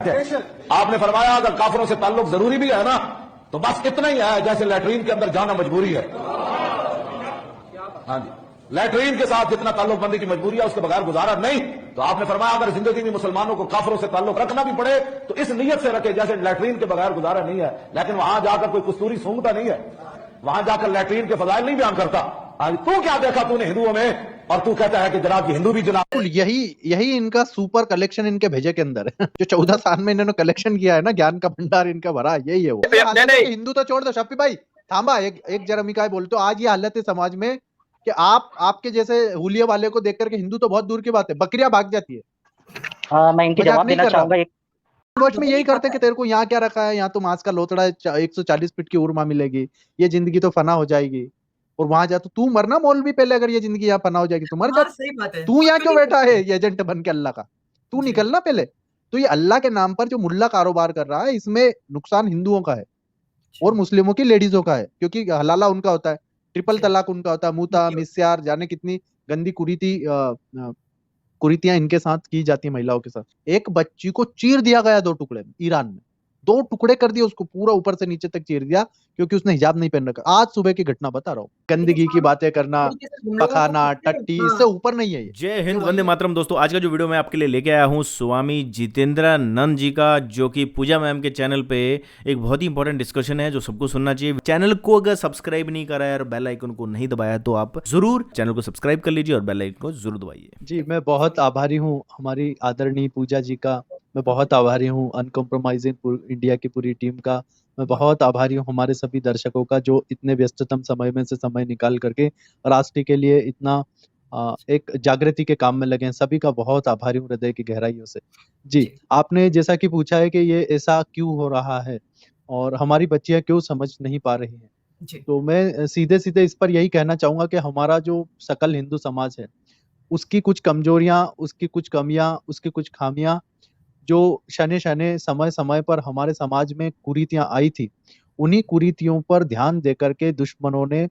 आपने फरमाया अगर काफिरों से ताल्लुक जरूरी भी है ना तो बस इतना ही है जैसे लैट्रीन के अंदर जाना मजबूरी है। हाँ जी, लैट्रीन के साथ जितना ताल्लुकबंदी की मजबूरी है उसके बगैर गुजारा नहीं। तो आपने फरमाया अगर जिंदगी में मुसलमानों को काफिरों से ताल्लुक रखना भी पड़े तो इस नीयत से रखे जैसे लैट्रीन के बगैर गुजारा नहीं है। लेकिन वहां जाकर कोई कस्तूरी सूंघता नहीं है, वहां जाकर लैट्रीन के फजाइल नहीं बयान करता। आज तू क्या देखा तूने हिंदुओं में और तू कहता है कि जनाब की हिंदू भी जनाब। यही इनका सुपर कलेक्शन इनके भेजे के अंदर है। जो 14 साल में इन्होंने कलेक्शन किया है ना, ज्ञान का भंडार इनका भरा, यही है वो। हिंदू तो छोड़ दो, शफी भाई थांबा, एक जरा मिकाई बोलते हो। आज ये हालत है समाज में कि आपके जैसे हुलिया वाले को देख करके हिंदू तो बहुत दूर की बात है, बकरियां भाग जाती है। हाँ, मैं इनकी जवाब देना चाहूंगा। वॉच में यही करते कि तेरे को यहाँ क्या रखा है, यहाँ तो मांस का लोथड़ा है, 140 फीट की उर्मा मिलेगी, ये जिंदगी तो फना हो जाएगी। और वहां जा तो तू मरना मौलवी पहले, अगर ये जिंदगी यहाँ फना हो जाएगी तो मर जा। सही बात है। तू यहाँ क्यों बैठा है ये एजेंट बन के अल्लाह का? तू निकलना पहले। तो ये अल्लाह के नाम पर जो मुल्ला कारोबार कर रहा है, इसमें नुकसान हिंदुओं का है और मुस्लिमों की लेडीजों का है, क्योंकि हलाला उनका होता है, ट्रिपल तलाक उनका होता है, मुता मिस्यार, जाने कितनी गंदी कुरीतियां इनके साथ की जाती है महिलाओं के साथ। एक बच्ची को चीर दिया गया 2 टुकड़े में, ईरान में 2 टुकड़े कर दिए उसको, पूरा ऊपर से नीचे तक चीर दिया क्योंकि उसने हिजाब नहीं पहन रखा। आज सुबह की घटना बता रहा हूँ। गंदगी की बातें करना, पखाना, टट्टी, इससे ऊपर नहीं है ये। जय हिंद, वंदे मातरम। दोस्तों, आज का जो वीडियो मैं आपके लिए लेके आया हूँ स्वामी जितेंद्रानंद जी का, जो कि पूजा मैम के चैनल पे एक बहुत ही इंपॉर्टेंट डिस्कशन है जो सबको सुनना चाहिए। चैनल को अगर सब्सक्राइब नहीं करा है और बेल आइकन को नहीं दबाया तो आप जरूर चैनल को सब्सक्राइब कर लीजिए और बेल आइकन को जरूर दबाइए। जी, मैं बहुत आभारी हूँ हमारी आदरणीय पूजा जी का, मैं बहुत आभारी हूँ अनकॉम्प्रोमाइजिंग इंडिया की पूरी टीम का, मैं बहुत आभारी हूँ हमारे सभी दर्शकों का जो इतने व्यस्ततम समय में से समय निकाल करके राष्ट्र के लिए इतना एक जागृति के काम में लगे हैं। सभी का बहुत आभारी हूँ हृदय की गहराइयों से। जी, आपने जैसा कि पूछा है कि ये ऐसा क्यों हो रहा है और हमारी बच्चियां क्यों समझ नहीं पा रही हैं, तो मैं सीधे सीधे इस पर यही कहना चाहूंगा कि हमारा जो सकल हिंदू समाज है उसकी कुछ कमजोरियां, उसकी कुछ कमियां, उसकी कुछ खामियां, जो शने शने समय समय पर हमारे समाज में कुरीतियां आई थी, उन्हीं कुरीतियों पर ध्यान देकर के दुश्मनों ने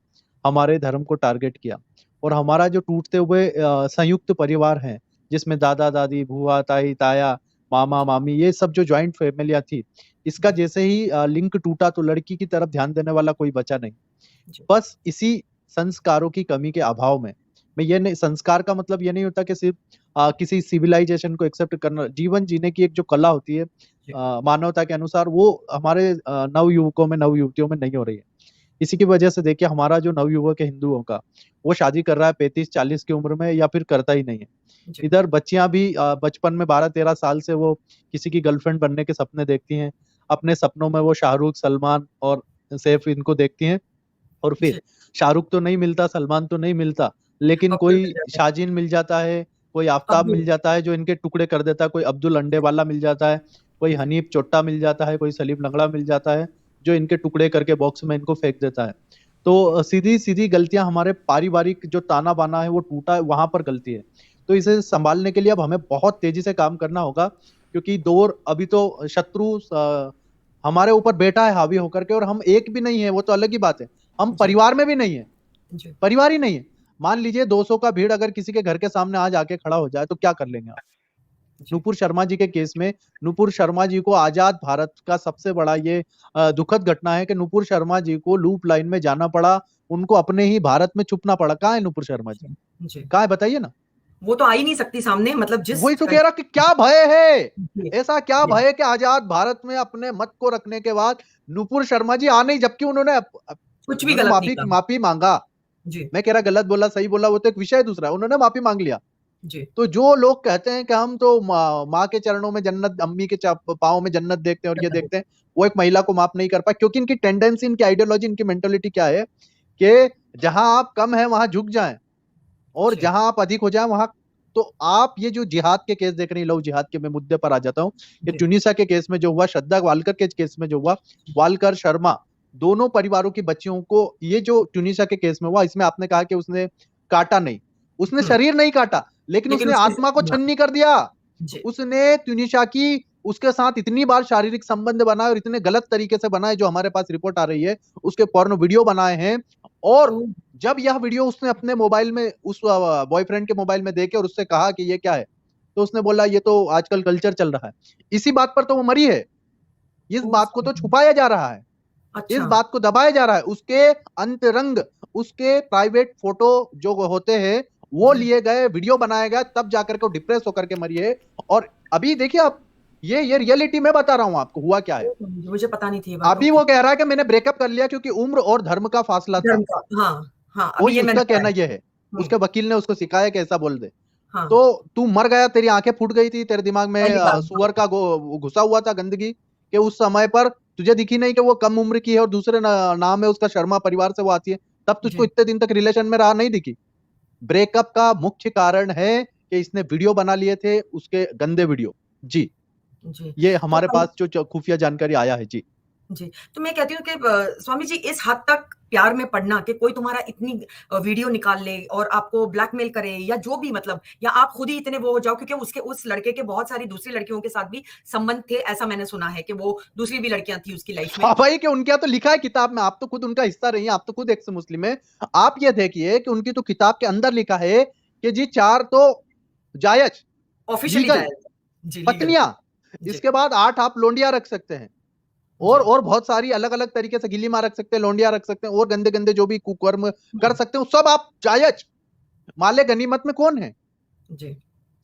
हमारे धर्म को टारगेट किया। और हमारा जो टूटते हुए संयुक्त परिवार है, जिसमें दादा दादी, बुआ, ताई, ताया, मामा, मामी, ये सब जो ज्वाइंट फैमिलियां थी, इसका जैसे ही लिंक टूटा तो लड़की की तरफ ध्यान देने वाला कोई बचा नहीं। बस इसी संस्कारों की कमी के अभाव में, मैं ये नहीं, संस्कार का मतलब ये नहीं होता कि सिर्फ किसी सिविलाइजेशन को एक्सेप्ट करना, जीवन जीने की एक जो कला होती है मानवता के अनुसार, वो हमारे नव युवकों में, नव युवतियों में नहीं हो रही है। इसी की वजह से देखिए हमारा जो नव युवक है हिंदुओं का, वो शादी कर रहा है 35-40 की उम्र में या फिर करता ही नहीं है। इधर बच्चियां भी बचपन में 12-13 साल से वो किसी की गर्लफ्रेंड बनने के सपने देखती हैं, अपने सपनों में वो शाहरुख, सलमान और सैफ इनको देखती हैं, और फिर शाहरुख तो नहीं मिलता, सलमान तो नहीं मिलता, लेकिन कोई शाजीन मिल जाता है, कोई आफ्ताब मिल जाता है जो इनके टुकड़े कर देता है, कोई अब्दुल अंडे वाला मिल जाता है, कोई हनीफ चोट्टा मिल जाता है, कोई सलीम लंगड़ा मिल जाता है जो इनके टुकड़े करके बॉक्स में इनको फेंक देता है। तो सीधी सीधी गलतियां, हमारे पारिवारिक जो ताना बाना है वो टूटा है, वहां पर गलती है। तो इसे संभालने के लिए अब हमें बहुत तेजी से काम करना होगा, क्योंकि दौर अभी तो शत्रु हमारे ऊपर बैठा है हावी होकर के, और हम एक भी नहीं है, वो तो अलग ही बात है, हम परिवार में भी नहीं है, परिवार ही नहीं है। मान लीजिए 200 का भीड़ अगर किसी के घर के सामने आज आके खड़ा हो जाए तो क्या कर लेंगे आप? नुपुर शर्मा जी के केस में, नुपुर शर्मा जी को आजाद भारत का सबसे बड़ा ये दुखद घटना है कि नुपुर शर्मा जी को लूप लाइन में जाना पड़ा, उनको अपने ही भारत में छुपना पड़ा। कहाँ है नुपुर शर्मा जी? कहाँ है बताइए ना? वो तो आ ही नहीं सकती सामने, मतलब जिस वही तो कह रहा कि क्या भय है, ऐसा क्या भय है कि आजाद भारत में अपने मत को रखने के बाद नुपुर शर्मा जी आ नहीं, जबकि उन्होंने कुछ भी गलत माफी मांगा। मैं कह रहा गलत बोला सही बोला वो तो एक विषय दूसरा है, उन्होंने माफी मांग लिया। तो जो लोग कहते हैं कि हम तो माँ के चरणों में जन्नत, अम्मी के पाँव में जन्नत देखते हैं और ये देखते हैं, वो एक महिला को माफ नहीं कर पाए, क्योंकि इनकी टेंडेंसी, इनकी आइडियोलॉजी, इनकी मेंटालिटी क्या है कि जहां आप कम है वहां झुक जाएं और जहां आप अधिक हो जाएं वहां। तो आप ये जो जिहाद के केस देख रहे हैं, लव जिहाद के मैं मुद्दे पर आ जाता हूँ, ये ट्यूनिसिया के केस में जो हुआ, श्रद्धा वालकर के केस में जो हुआ, वालकर शर्मा दोनों परिवारों की बच्चियों को, ये जो ट्यूनिसिया के केस में हुआ, इसमें आपने कहा कि उसने काटा नहीं, उसने शरीर नहीं काटा, लेकिन उसने आत्मा को छन्नी कर दिया। उसने ट्यूनिसिया की, उसके साथ इतनी बार शारीरिक संबंध बनाए और इतने गलत तरीके से बनाए, जो हमारे पास रिपोर्ट आ रही है, उसके पोर्नो वीडियो बनाए हैं। और जब यह वीडियो उसने अपने मोबाइल में, उस बॉयफ्रेंड के मोबाइल में देखे और उससे कहा कि ये क्या है, तो उसने बोला ये तो आजकल कल्चर चल रहा है। इसी बात पर तो वो मरी है। इस बात को तो छुपाया जा रहा है, इस अच्छा बात को दबाया जा रहा है। उसके अंतरंग, उसके प्राइवेट फोटो जो होते हैं वो लिए गए, वीडियो बनाया गया, तब जाकर के वो डिप्रेस होकर के मरी है। और अभी देखिए आप, ये रियलिटी में बता रहा हूं आपको हुआ क्या है। मुझे पता नहीं थी ये बात। अभी वो कह रहा है कि मैंने ब्रेकअप कर लिया क्योंकि उम्र और धर्म का फासला था। धर्म का, हाँ हाँ, वो अभी ये उसका मैंने कहना पढ़ा ये है, उसके वकील ने उसको सिखाया कि ऐसा बोल दे। हाँ, तो तू मर गया, तेरी आंखें फूट गई थी, तेरे दिमाग में पहली बात। सुअर का घुसा हुआ था गंदगी, कि उस समय पर तुझे दिखी नहीं कि वो कम उम्र की है और दूसरे नाम है उसका, शर्मा परिवार से वो आती है, तब तुझको जी इतने दिन तक रिलेशन में रहा नहीं दिखी। ब्रेकअप का मुख्य कारण है कि इसने वीडियो बना लिए थे, उसके गंदे वीडियो। जी, जी। ये हमारे तो पास जो खुफिया जानकारी आया है। जी जी, तो मैं कहती हूँ कि स्वामी जी इस हद तक प्यार में पड़ना कि कोई तुम्हारा इतनी वीडियो निकाल ले और आपको ब्लैकमेल करे या जो भी, मतलब, या आप खुद ही इतने वो हो जाओ, क्योंकि उसके उस लड़के के बहुत सारी दूसरी लड़कियों के साथ भी संबंध थे, ऐसा मैंने सुना है कि वो दूसरी भी लड़कियां थी उसकी लाइफ में। हाँ भाई, कि उनके यहाँ तो लिखा है किताब में, आप तो खुद उनका हिस्सा रही हैं, आप तो खुद एक्स मुस्लिम है। आप ये देखिए कि उनकी तो किताब के अंदर लिखा है कि जी 4 तो जायज ऑफिशियली लीगल जायज। जी, लीगल। पत्नियां, जी, इसके बाद 8 आप लोंडिया रख सकते हैं, और बहुत सारी अलग अलग तरीके से गिली मार रख सकते हैं, लोंडिया रख सकते हैं, और गंदे गंदे जो भी कुकर्म कर सकते हैं, वो सब आप जायज। माले गनीमत में कौन है? जी,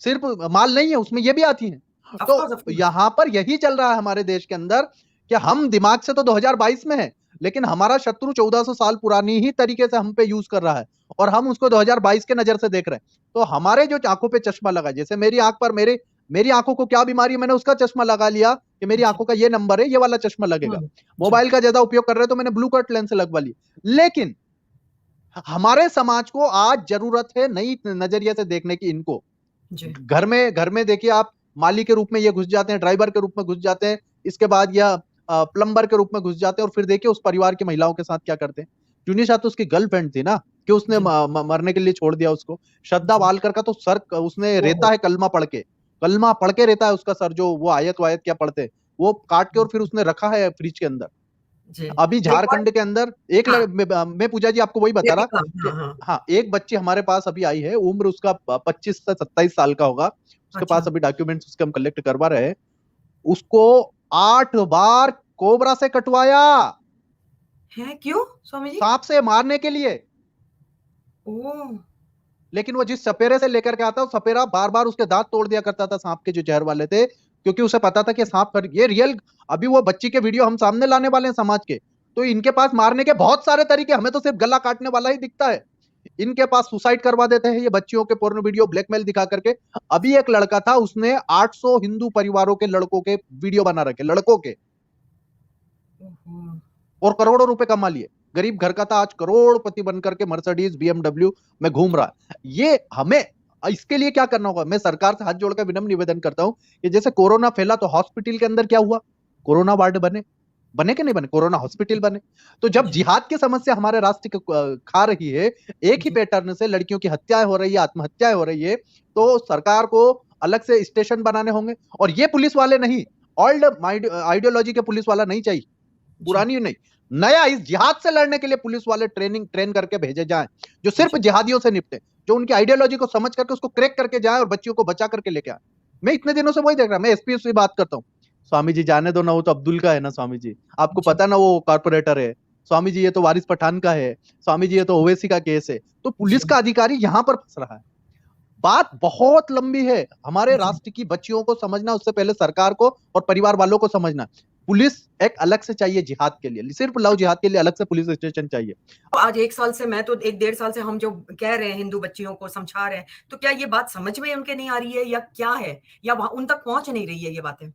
सिर्फ माल नहीं है, उसमें ये भी आती हैं। ऑफ तो कोर्स, ऑफ कोर्स। यहां पर यही चल रहा है हमारे देश के अंदर कि हम दिमाग से तो 2022 में है, लेकिन हमारा शत्रु 1400 साल पुरानी ही तरीके से हम पे यूज कर रहा है, और हम उसको 2022 के नजर से देख रहे हैं। तो हमारे जो आंखों पे चश्मा लगा, जैसे मेरी आंख पर मेरी आंखों को क्या बीमारी है, मैंने उसका चश्मा लगा लिया कि मेरी आंखों का ये नंबर है, ये वाला चश्मा लगेगा। मोबाइल का ज्यादा उपयोग कर रहे हैं तो मैंने ब्लू कट लेंस लगवा ली। लेकिन हमारे समाज को आज जरूरत है नई नजरिए से देखने की इनको। जी, घर में देखिए आप, माली के रूप में ये घुस जाते हैं, ड्राइवर के रूप में घुस जाते हैं, इसके बाद या प्लम्बर के रूप में घुस जाते हैं, और फिर देखिए उस परिवार की महिलाओं के साथ क्या करते हैं। ट्यूनिशा तो उसकी गर्लफ्रेंड थी ना, कि उसने मरने के लिए छोड़ दिया उसको। श्रद्धा वालकर का तो सर उसने रेता है, कलमा पढ़ के रेता है उसका सर, जो वो आयत वायत क्या पढ़ते, वो काट के और फिर उसने रखा है फ्रिज के अंदर। जी। अभी झारखंड के अंदर एक हाँ। मैं पूजा जी आपको वही बता रहा कि हाँ, हाँ। हाँ, एक बच्ची हमारे पास अभी आई है, उम्र उसका 25 से 27 साल का होगा। उसके अच्छा। पास अभी डॉक्यूमेंट्स उसके हम कलेक्ट करवा रहे हैं। उसको 8 बार कोबरा से कटवाया, है क्यों स्वामी जी? सांप से मारने के लिए। ओह! लेकिन वो जिस सपेरे से लेकर के आता, वो सपेरा बार बार उसके दांत तोड़ दिया करता था, सांप के जो जहर वाले थे, क्योंकि उसे पता था कि सांप ये रियल। अभी वो बच्ची के वीडियो हम सामने लाने वाले हैं समाज के, तो इनके पास मारने के बहुत सारे तरीके, हमें तो सिर्फ गला काटने वाला ही दिखता है। इनके पास सुसाइड करवा देते हैं ये बच्चियों के पोर्नो वीडियो ब्लैकमेल दिखा करके। अभी एक लड़का था, उसने 800 हिंदू परिवारों के लड़कों के वीडियो बना रखे, लड़कों के, ओहो! और करोड़ों रुपए कमा लिए। गरीब घर का था, आज करोड़पति बनकर के मर्सिडीज BMW में घूम रहा है। ये हमें इसके लिए क्या करना होगा? मैं सरकार से हाथ जोड़कर विनम्र निवेदन करता हूं कि जैसे कोरोना फैला तो हॉस्पिटल के अंदर क्या हुआ? कोरोना वार्ड बने कि नहीं बने? कोरोना हॉस्पिटल बने। तो जब जिहाद की समस्या हमारे राष्ट्र को खा रही है, एक ही पैटर्न से लड़कियों की हत्याएं हो रही है, आत्महत्याएं हो रही है, तो सरकार को अलग से स्टेशन बनाने होंगे। और ये पुलिस वाले नहीं, ओल्ड आइडियोलॉजी के पुलिस वाला नहीं चाहिए, पुरानी नहीं, नया इस जिहाद से लड़ने के लिए पुलिस वाले ट्रेन करके भेजे जाएं, जो सिर्फ जिहादियों से निपटे, जो उनकी आइडियोलॉजी को समझ करके उसको क्रैक करके जाए और बच्चियों को बचा करके लेके आए। मैं इतने दिनों से वही देख रहा, मैं एसपी से बात करता हूँ, स्वामी जी जाने दो ना, वो तो अब्दुल का है ना स्वामी जी, आपको पता ना वो कॉर्पोरेटर है स्वामी जी, ये तो वारिस पठान का है स्वामी जी, ये तो ओवैसी का केस है। तो पुलिस का अधिकारी यहां पर फंस रहा है। बात बहुत लंबी है, हमारे राष्ट्र की बच्चियों को समझना, उससे पहले सरकार को और परिवार वालों को समझना। पुलिस एक अलग से चाहिए जिहाद के लिए, सिर्फ लव जिहाद के लिए अलग से पुलिस स्टेशन चाहिए। आज 1 साल से, मैं तो 1 डेढ़ साल से हम जो कह रहे हैं हिंदू बच्चियों को समझा रहे हैं, तो क्या ये बात समझ में उनके नहीं आ रही है या क्या है? या वहाँ उन तक पहुँच नहीं रही है ये बातें?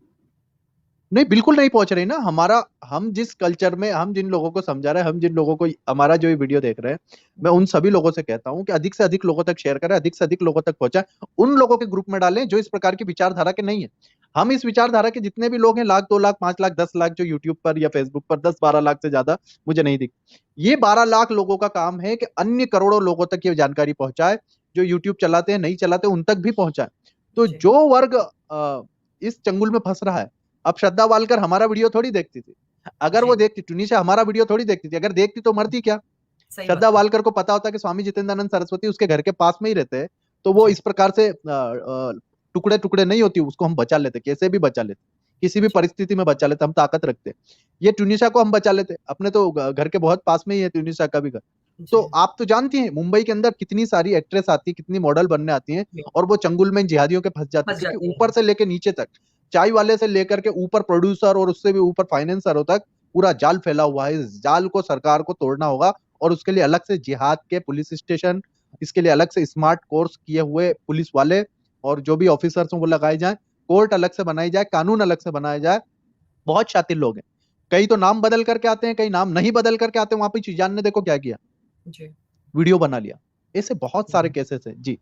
नहीं, बिल्कुल नहीं पहुंच रही ना। हम जिस कल्चर में, हम जिन लोगों को समझा रहे हैं, हम जिन लोगों को हमारा जो ये वीडियो देख रहे हैं, मैं उन सभी लोगों से कहता हूं कि अधिक से अधिक लोगों तक शेयर करें, अधिक से अधिक लोगों तक पहुंचाएं, उन लोगों के ग्रुप में डालें जो इस प्रकार की विचारधारा के नहीं है। हम इस विचारधारा के जितने भी लोग हैं, 1 लाख 2 लाख 5 लाख 10 लाख जो यूट्यूब पर या फेसबुक पर, 10-12 लाख से ज्यादा मुझे नहीं दिख, ये 12 लाख लोगों का काम है कि अन्य करोड़ों लोगों तक ये जानकारी पहुंचाए, जो यूट्यूब चलाते हैं, नहीं चलाते, उन तक भी पहुंचाए। तो जो वर्ग इस चंगुल में फंस रहा है, अब श्रद्धा वालकर हमारा वीडियो थोड़ी देखती थी, अगर वो देखती, ट्यूनिशा हमारा वीडियो थोड़ी देखती थी, अगर देखती तो मरती क्या? श्रद्धा वालकर को पता होता कि स्वामी जितेंद्रानंद सरस्वती उसके घर के पास में ही रहते हैं, तो वो इस प्रकार से टुकड़े टुकड़े नहीं होती, उसको हम बचा लेते, कैसे भी बचा लेते, किसी भी परिस्थिति में बचा लेते, हम ताकत रखते। ये ट्यूनिशिया को हम बचा लेते, अपने तो घर के बहुत पास में ही है ट्यूनिशिया का भी घर। तो आप तो जानती हैं मुंबई के अंदर कितनी सारी एक्ट्रेस आती है, कितनी मॉडल बनने आती हैं, और वो चंगुल में जिहादियों के फंस जाती है, क्योंकि ऊपर से लेके नीचे तक, चाय वाले से लेकर के ऊपर प्रोड्यूसर और उससे भी ऊपर फाइनेंसरों तक पूरा जाल फैला हुआ है। इस जाल को सरकार को तोड़ना होगा, और उसके लिए अलग से जिहाद के पुलिस स्टेशन, इसके लिए अलग से स्मार्ट कोर्स किए हुए पुलिस वाले और जो भी ऑफिसर्स हैं वो लगाए जाए, कोर्ट अलग से बनाई जाए, कानून अलग से बनाया जाए। बहुत शातिर लोग हैं, कई तो नाम बदल करके आते हैं, कई नाम नहीं बदल करके आते हैं। वहां पे चीजान ने देखो क्या किया, वीडियो बना लिया। ऐसे बहुत सारे केसेस है जी।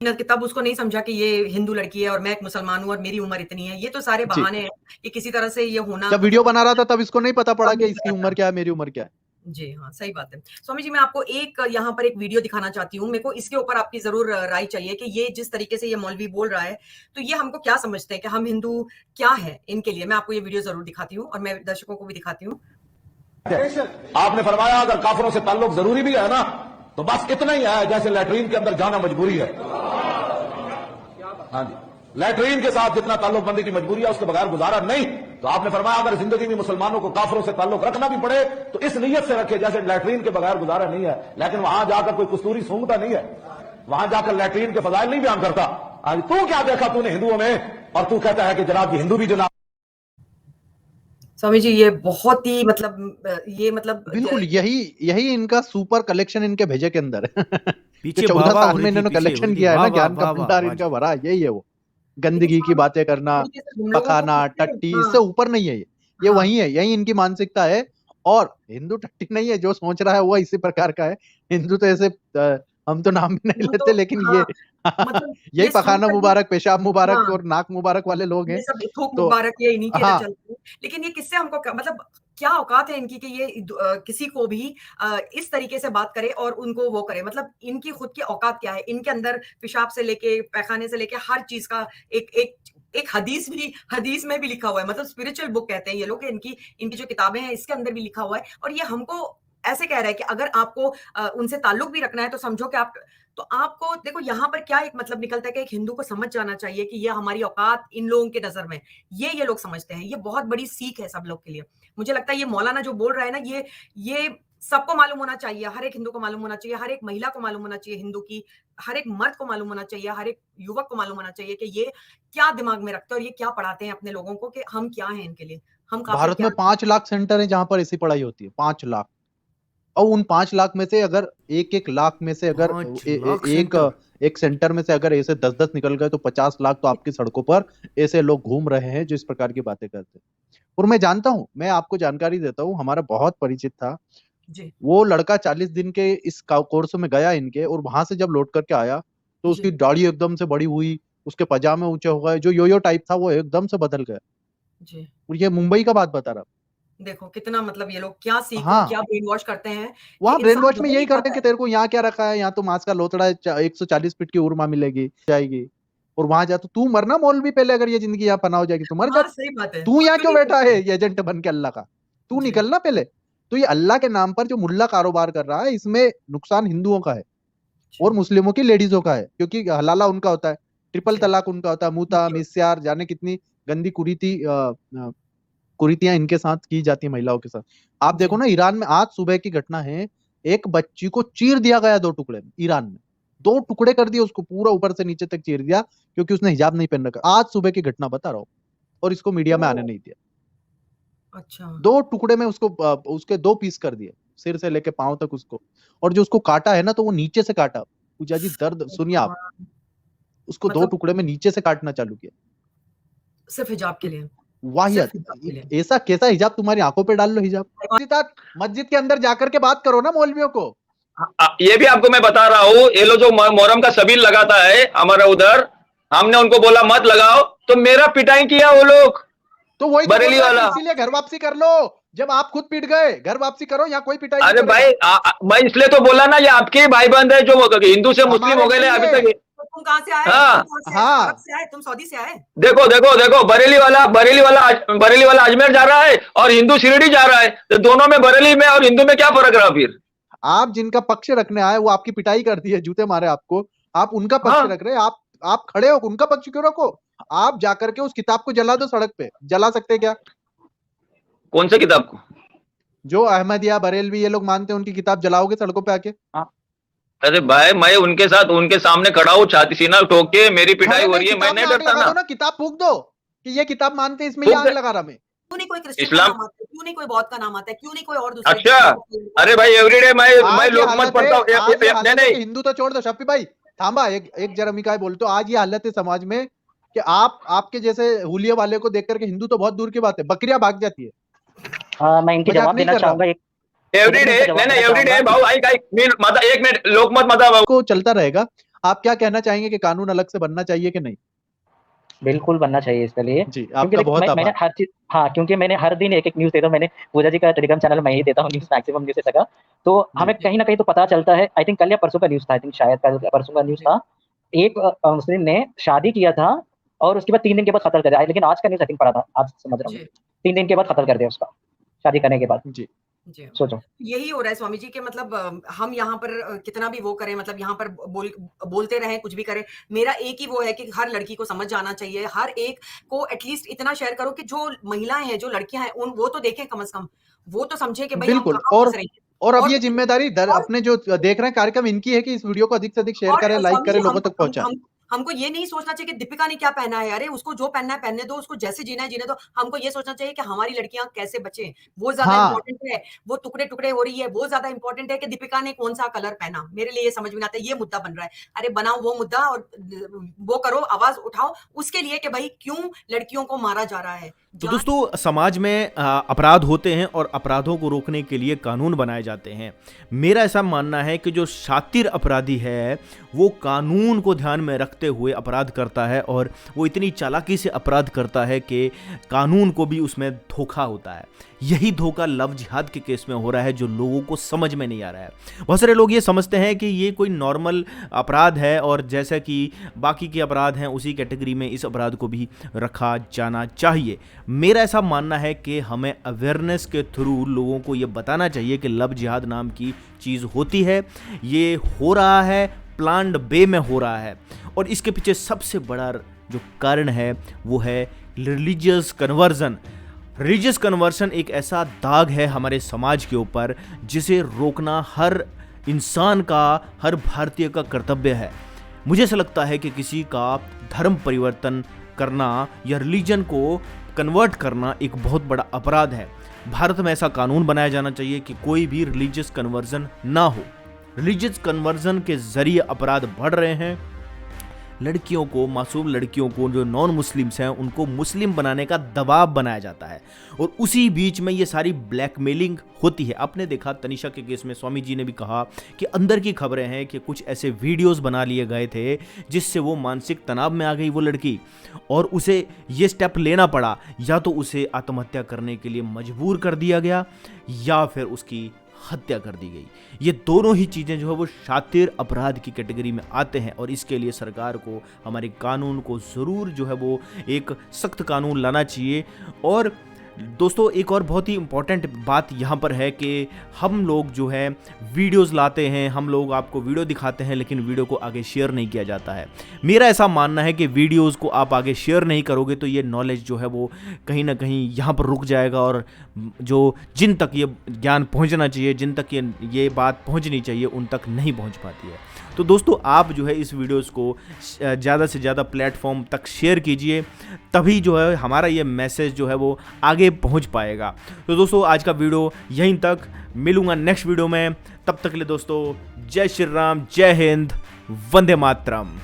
कि तब उसको नहीं समझा कि ये हिंदू लड़की है और मैं एक मुसलमान हूँ और मेरी उम्र इतनी है। ये तो सारे बहाने हैं कि किसी तरह से ये होना। जब वीडियो बना रहा था तब इसको नहीं पता पड़ा कि इसकी उम्र क्या है, मेरी उम्र क्या है। जी हाँ, सही बात है। स्वामी जी, मैं आपको यहाँ पर एक वीडियो दिखाना चाहती हूँ। मेरे को इसके ऊपर आपकी जरूर राय चाहिए कि ये जिस तरीके से ये मौलवी बोल रहा है, तो ये हमको क्या समझते हैं कि हम हिंदू क्या है इनके लिए। मैं आपको ये वीडियो जरूर दिखाती हूँ और मैं दर्शकों को भी दिखाती हूँ। आपने फरमाया अगर काफिरों से ताल्लुक जरूरी भी है ना, तो बस इतना ही है जैसे लैट्रीन के अंदर जाना मजबूरी है। हाँ जी, लैट्रीन के साथ जितना ताल्लुकबंदी की मजबूरी है उसके बगैर गुजारा नहीं। तो आपने फरमाया अगर जिंदगी में मुसलमानों को काफिरों से ताल्लुक रखना भी पड़े तो इस नीयत से रखे जैसे लैट्रीन के बगैर गुजारा नहीं है। लेकिन वहां जाकर कोई कस्तूरी सूंघता नहीं है, वहां जाकर लैट्रीन के फजाइल नहीं बयान करता। आज तू क्या देखा तूने हिंदुओं में, और तू कहता है कि जनाब हिंदू भी जनाब। स्वामी जी, ये बहुत ही मतलब बिल्कुल यही इनका सुपर कलेक्शन इनके भेजे के अंदर है। पीछे 14 साल में इन्होंने कलेक्शन किया है ना, ज्ञान का भंडार इनका भरा, यही है वो। गंदगी की बातें करना, पखाना, टट्टी, इससे ऊपर नहीं है ये वही है, यही इनकी मानसिकता है। और हिंदू टट्टी नहीं है, जो सोच रहा है वो इसी प्रकार का है। हिंदू तो ऐसे हम तो नाम भी नहीं लेते, लेकिन ये यही पखाना मुबारक, पेशाब मुबारक और नाक मुबारक वाले लोग हैं। थूक मुबारक ये इन्हीं के चलते हैं। लेकिन ये किससे हमको मतलब क्या औकात है इनकी कि ये किसी को भी इस तरीके से बात करे और उनको वो करे। मतलब इनकी खुद की औकात क्या है। इनके अंदर पेशाब से लेके पैखाने से लेके हर चीज का एक हदीस में भी लिखा हुआ है। मतलब स्पिरिचुअल बुक कहते हैं ये लोग, इनकी जो किताबें हैं इसके अंदर भी लिखा हुआ है। और ये हमको ऐसे कह रहा है कि अगर आपको उनसे ताल्लुक भी रखना है तो समझो कि आपको देखो यहाँ पर क्या एक मतलब निकलता है कि एक हिंदू को समझ जाना चाहिए कि ये हमारी औकात इन लोगों के नजर में ये लोग समझते हैं। ये बहुत बड़ी सीख है सब लोग के लिए। मुझे लगता है ये मौलाना जो बोल रहा है ना, ये सबको मालूम होना चाहिए, हर एक हिंदू को मालूम होना चाहिए, हर एक महिला को मालूम होना चाहिए, हिंदू की हर एक मर्द को मालूम होना चाहिए, हर एक युवक को मालूम होना चाहिए कि ये क्या दिमाग में रखते हैं और ये क्या पढ़ाते हैं अपने लोगों को कि हम क्या हैं इनके लिए। हम भारत में 5 लाख सेंटर है जहां पर ऐसी पढ़ाई होती है, 5 लाख। और उन 5 लाख में से अगर एक लाख में से अगर एक सेंटर में से अगर ऐसे 10-10 निकल गए तो 50 लाख तो आपकी सड़कों पर ऐसे लोग घूम रहे हैं जो इस प्रकार की बातें करते हैं। और मैं जानता हूं, मैं आपको जानकारी देता हूं, हमारा बहुत परिचित था जी। वो लड़का 40 दिन के इस कोर्स में गया इनके, और वहां से जब लौट करके आया तो उसकी दाढ़ी एकदम से बड़ी हुई, उसके पजामे ऊंचे हो गए, जो योयो टाइप था वो एकदम से बदल गया जी। और ये मुंबई का बात बता रहा। देखो कितना मतलब ये लोग क्या क्या ब्रेन वॉश करते हैं। वहाँ ब्रेन वॉश में यही करते हैं कि तेरे को यहाँ क्या रखा है, यहाँ तो मांस का लोथड़ा है, 140 फीट की उर्मा मिलेगी जाएगी, और वहां जा तो तू मरना मौलवी पहले, अगर ये जिंदगी यहाँ पना हो जाएगी तो मर जा। सही बात है। तू यहाँ क्यों बैठा है ये एजेंट बन के अल्लाह का, तू निकलना पहले। तो ये अल्लाह के नाम पर जो मुल्ला कारोबार कर रहा है, इसमें नुकसान हिंदुओं का है और मुस्लिमों की लेडीजों का है, क्योंकि हलाला उनका होता है, ट्रिपल तलाक उनका होता है, मुता मिस्यार, जाने कितनी गंदी कुरीतियां इनके साथ की जाती है महिलाओं के साथ। आप देखो ना, ईरान में आज सुबह की घटना है, एक बच्ची को चीर दिया गया 2 टुकड़े में। ईरान में 2 टुकड़े कर दिए उसको, पूरा ऊपर से नीचे तक चीर दिया, क्योंकि उसने हिजाब नहीं पहन रखा। आज सुबह की घटना बता रहा हूँ, और इसको मीडिया में आने नहीं दिया। अच्छा, 2 टुकड़े में उसको उसके 2 पीस कर दिए, सिर से लेके पांव तक उसको। और जो उसको काटा है ना, तो वो नीचे से काटा। पूजा जी दर्द सुनिए आप, उसको 2 टुकड़े में नीचे से काटना चालू किया, सिर्फ हिजाब के लिए। वाहियत। ऐसा कैसा हिजाब, तुम्हारी आंखों पे डाल लो हिजाब। मस्जिद के अंदर जाकर के बात करो ना मौलवियों को। ये भी आपको मैं बता रहा हूँ, ये लोग जो मोहर्रम का सबील लगाता है हमारा उधर, हमने उनको बोला मत लगाओ तो मेरा पिटाई किया वो लोग। तो वही बरेली वाला, इसीलिए घर वापसी कर लो। जब आप खुद पिट गए, घर वापसी करो, यहाँ कोई पिटाई। अरे भाई मैं इसलिए तो बोला ना, ये आपके भाई बंद है जो हिंदू से मुस्लिम हो गए अभी तक। तुम कहाँ से आए? हाँ, तुम सऊदी से आए? देखो बरेली वाला अजमेर जा रहा है और हिंदू शिरडी जा रहा है, तो दोनों में बरेली में और हिंदू में क्या फर्क रहा फिर? आप जिनका पक्ष रखने आए वो आपकी पिटाई कर दी है, जूते मारे आपको, आप उनका पक्ष रख रहे हैं। आप आप खड़े हो, उनका पक्ष क्यों रखो? आप जाकर के उस किताब को जला दो सड़क पे। जला सकते क्या? कौन से किताब को? जो अहमदिया बरेलवी ये लोग मानते हैं, उनकी किताब जलाओगे सड़कों पे आके? अरे भाई, मैं उनके साथ उनके सामने खड़ा हूँ, छाती सीना ठोक के मेरी पिटाई हो रही है, मैं नहीं डरता ना। किताब फूंक दो कि ये किताब मानते हैं, इसमें ये आग लगा रहा मैं। क्यों नहीं कोई क्रिश्चियन का इस्लाम- नाम आता है, क्यों नहीं कोई बौद्ध का नाम आता है, क्यों नहीं कोई और दूसरे अच्छा, अरे भाई एवरीडे मैं लोकमत पढ़ता हूँ। नहीं, हिंदू तो छोड़ दो शफी भाई, थांबा एक जरा मी काय बोलतो। आज ये हालत है समाज में कि आपके जैसे हुलिये वाले को देख करके हिंदू तो बहुत दूर की बात है, बकरियां भाग जाती है। मैं इनकी मजाक जवाब नहीं देना कर रहा। चाहूंगा। एवरीडे नहीं एवरीडे भाऊ, आई माता एक मिनट लोकमत माता को चलता रहेगा। आप क्या कहना चाहेंगे कि कानून अलग से बनना चाहिए कि नहीं? बिल्कुल बनना चाहिए इसके लिए जी, क्योंकि आपका बहुत मैंने हर चीज, हाँ, क्योंकि मैंने हर दिन एक न्यूज देता हूँ। मैंने पूजा जी का टेलीग्राम चैनल मैं ही देता हूँ न्यूज, मैक्सिमम न्यूज तक। तो हमें कहीं ना कहीं तो पता चलता है। आई थिंक कल या परसों का न्यूज था, आई थिंक शायद कल या परसों का न्यूज था। एक मुस्लिम ने शादी किया था और उसके बाद 3 दिन के बाद कत्ल कर दिया। लेकिन आज का न्यूज आई थिंक पढ़ा था, आज समझ रहा हूँ। 3 दिन के बाद कत्ल कर दिया उसका, शादी करने के बाद। जी जी। सोचो, यही हो रहा है स्वामी जी के मतलब हम यहाँ पर कितना भी वो करें, मतलब यहाँ पर बोलते रहें, कुछ भी करें, मेरा एक ही वो है कि हर लड़की को समझ जाना चाहिए। हर एक को एटलीस्ट इतना शेयर करो कि जो महिलाएं हैं, जो लड़कियां हैं, उन वो तो देखें, कम से कम वो तो समझे कि भाई बिल्कुल। हम कहाँ फंस रही हैं। और अब ये जिम्मेदारी अपने जो देख रहे हैं कार्यक्रम, इनकी है कि इस वीडियो को अधिक से अधिक शेयर और करें, लाइक स्वामी करें, जी, लोगों तक पहुंचाएं। हमको ये नहीं सोचना चाहिए कि दीपिका ने क्या पहना है। अरे उसको जो पहनना है पहनने दो, उसको जैसे जीना है जीने दो। हमको ये सोचना चाहिए कि हमारी लड़कियां कैसे बचें, वो ज्यादा हाँ। इंपॉर्टेंट है। वो टुकड़े टुकड़े हो रही है, वो ज्यादा इंपॉर्टेंट है कि दीपिका ने कौन सा कलर पहना। मेरे लिए ये समझ में नहीं आता, ये मुद्दा बन रहा है। अरे बनाओ वो मुद्दा और वो करो, आवाज उठाओ उसके लिए कि भाई क्यों लड़कियों को मारा जा रहा है। तो दोस्तों, समाज में अपराध होते हैं और अपराधों को रोकने के लिए कानून बनाए जाते हैं। मेरा ऐसा मानना है कि जो शातिर अपराधी है वो कानून को ध्यान में रखते हुए अपराध करता है, और वो इतनी चालाकी से अपराध करता है कि कानून को भी उसमें धोखा होता है। यही धोखा लव जिहाद के केस में हो रहा है, जो लोगों को समझ में नहीं आ रहा है। बहुत सारे लोग ये समझते हैं कि ये कोई नॉर्मल अपराध है और जैसा कि बाकी के अपराध हैं उसी कैटेगरी में इस अपराध को भी रखा जाना चाहिए। मेरा ऐसा मानना है कि हमें अवेयरनेस के थ्रू लोगों को ये बताना चाहिए कि लव जिहाद नाम की चीज़ होती है, ये हो रहा है, प्लान्ड बे में हो रहा है, और इसके पीछे सबसे बड़ा जो कारण है वो है रिलीजियस कन्वर्जन। रिलीजियस कन्वर्सन एक ऐसा दाग है हमारे समाज के ऊपर जिसे रोकना हर इंसान का, हर भारतीय का कर्तव्य है। मुझे ऐसा लगता है कि किसी का धर्म परिवर्तन करना या रिलीजन को कन्वर्ट करना एक बहुत बड़ा अपराध है। भारत में ऐसा कानून बनाया जाना चाहिए कि कोई भी रिलीजियस कन्वर्जन ना हो। रिलीजियस कन्वर्जन के जरिए अपराध बढ़ रहे हैं। लड़कियों को, मासूम लड़कियों को, जो नॉन मुस्लिम्स हैं, उनको मुस्लिम बनाने का दबाव बनाया जाता है, और उसी बीच में ये सारी ब्लैकमेलिंग होती है। आपने देखा तनिषा के केस में स्वामी जी ने भी कहा कि अंदर की खबरें हैं कि कुछ ऐसे वीडियोस बना लिए गए थे जिससे वो मानसिक तनाव में आ गई वो लड़की, और उसे ये स्टेप लेना पड़ा, या तो उसे आत्महत्या करने के लिए मजबूर कर दिया गया या फिर उसकी हत्या कर दी गई। ये दोनों ही चीज़ें जो है वो शातिर अपराध की कैटेगरी में आते हैं, और इसके लिए सरकार को, हमारे कानून को ज़रूर जो है वो एक सख्त कानून लाना चाहिए। और दोस्तों, एक और बहुत ही इम्पॉर्टेंट बात यहाँ पर है कि हम लोग जो है वीडियोस लाते हैं, हम लोग आपको वीडियो दिखाते हैं, लेकिन वीडियो को आगे शेयर नहीं किया जाता है। मेरा ऐसा मानना है कि वीडियोस को आप आगे शेयर नहीं करोगे तो ये नॉलेज जो है वो कहीं ना कहीं यहाँ पर रुक जाएगा, और जो जिन तक ये ज्ञान पहुँचना चाहिए, जिन तक ये बात पहुँचनी चाहिए, उन तक नहीं पहुँच पाती है। तो दोस्तों, आप जो है इस वीडियोस को ज़्यादा से ज़्यादा प्लेटफॉर्म तक शेयर कीजिए, तभी जो है हमारा ये मैसेज जो है वो आगे पहुंच पाएगा। तो दोस्तों, आज का वीडियो यहीं तक, मिलूंगा नेक्स्ट वीडियो में। तब तक के लिए दोस्तों, जय श्री राम, जय हिंद, वंदे मातरम।